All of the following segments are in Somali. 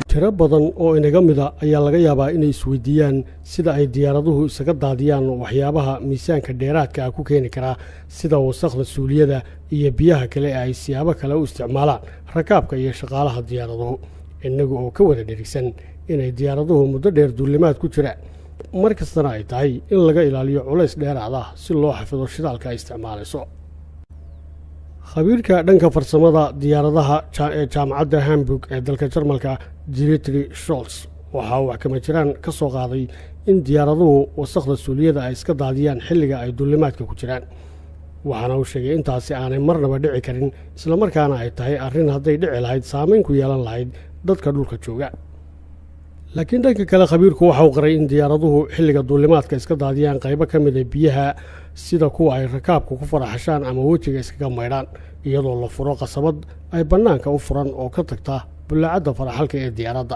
tiro badan oo inaga mida ayaa laga yaabaa inay isweydiiyaan sida ay diyaaraduhu isaga daadiyaan waxyaabaha miisaanka dheeraadka ah ku keeni kara sida wasakhda suuliyada iyo biyaha kale ay siyaabo kale u isticmaalaan rakaabka iyo shaqaalaha diyaaraduhu inagu oo ka wada dhirigsan inay diyaaraduhu muddo dheer duulimaad ku jiraan mar kastana ay tahay in laga ilaaliyo culays dheeraad ah si loo xafido shidaalka ay isticmaalayso khabiirka dhanka farsamada diyaaradaha ee jaamacadda Hamburg ee dalka Jarmalka Dimitri Schulz waxa uu wax kama jiraan ka soo qaaday in diyaaraduhu wasakhda suuliyada ay iska daadiyaan xilliga ay duulimaadka ku jiraan waxaana uu sheegay intaasi aanay marnaba dhici karin isla markaana ay tahay arrin hadday dhici lahayd saameyn ku yeelan lahayd dadka dhulka jooga laakiin dhanka kale khabiirku waxa uu qaray in diyaaraduhu xilliga duulimaadka iska daadiyaan qaybo ka mid ah biyaha sida kuwa ay rakaabku ku faraxashaan ama wejiga iskaga maydhaan iyadoo la furo qasabad ay bannaanka u furan oo ka tagta bullaacadda faraxalka ee diyaaradda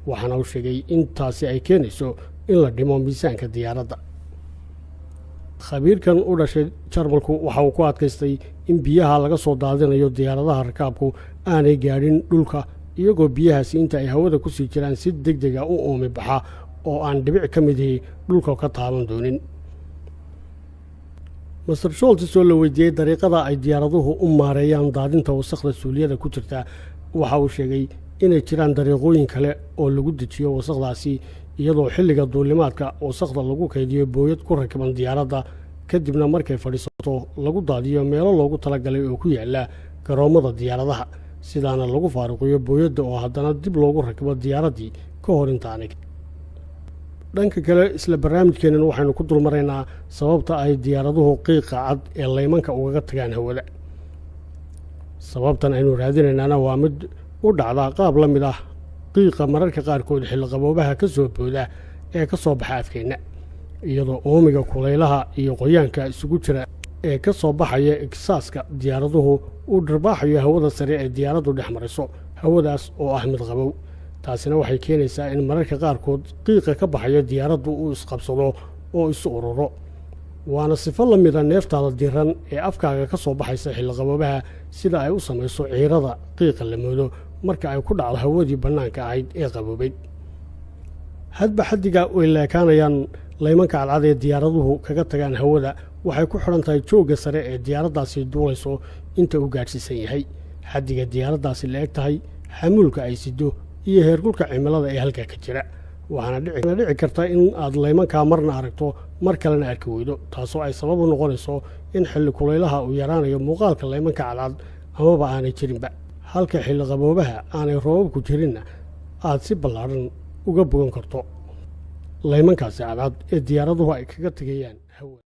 waxaana uu sheegay in taasi ay keenayso in la dhimo miisaanka diyaaradda khabiirkan u dhashay Jarmalku waxa uu ku adkaystay in biyaha laga soo daadinayo diyaaradaha rakaabku aanay gaadhin dhulka iyagoo biyahaasi inta ay hawada ku sii jiraan si degdeg ah u oomi baxa oo aan dhibic ka mid ahi dhulka ka taaban doonin Mr. Schulz oo la weydiiyey dariiqada ay diyaaraduhu u maareeyaan daadinta wasakhda suuliyada ku jirta waxa uu sheegay inay jiraan dariiqooyin kale oo lagu dejiyo wasakhdaasi iyadoo xilliga duulimaadka wasakhda lagu kaydiyo booyad ku rakiban diyaaradda kadibna markay fadhiisato lagu daadiyo meelo loogu talagalay oo ku yaala garoomada diyaaradaha sidaana lagu faaruqiyo booyadda oo haddana dib loogu rakibo diyaaraddii ka hor intaanay dhanka kale isla barnaamijkeennan waxaynu ku dulmaraynaa sababta ay diyaaraduhu qiiqa cad ee laymanka ugaga tagaan hawada sababtan aynu raadinaynaana waa mid u dhacda qaab la mid ah qiiqa mararka qaarkood xilliqaboobaha ka soo booda ee ka soo baxa afkeenna iyadoo oomiga kulaylaha iyo qoyaanka isugu jira ee ka soo baxaya igsaaska diyaaraduhu uu dharbaaxayo hawada sare ee diyaaraddu dhex mariso hawadaas oo ah mid qabow taasina waxay keenaysaa in mararka qaarkood qiiqa ka baxaya diyaaraddu uu isqabsado oo isu ururo waana sifo la mida neeftaada diran ee afkaaga ka soo baxaysa xilliqaboobaha sida ay u samayso ciirada qiiqa la moodo marka ay ku dhacdo hawadii bannaanka ahayd ee qaboobayd hadba xaddiga way leekaanayaan laymanka cadcad ee diyaaraduhu kaga tagaan hawada waxay ku xidhan tahay joogga sare ee diyaaraddaasi duulayso inta uu gaadhsiisan yahay xaddiga diyaaraddaasi la eg tahay xamuulka ay sido iyo heerkulka cimilada ee halkaa ka jira waxaana dhici karta in aad laymankaa marna aragto mar kalena arki weydo taasoo ay sabab u noqonayso in xilli kulaylaha uu yaraanayo muuqaalka laymanka cadcad amaba aanay jirinba halka xilli qaboobaha aanay roobabku jirinna aad si ballaadhan uga bogan karto laymankaasi cadcad ee diyaaraduhu ay kaga tegayaan hawada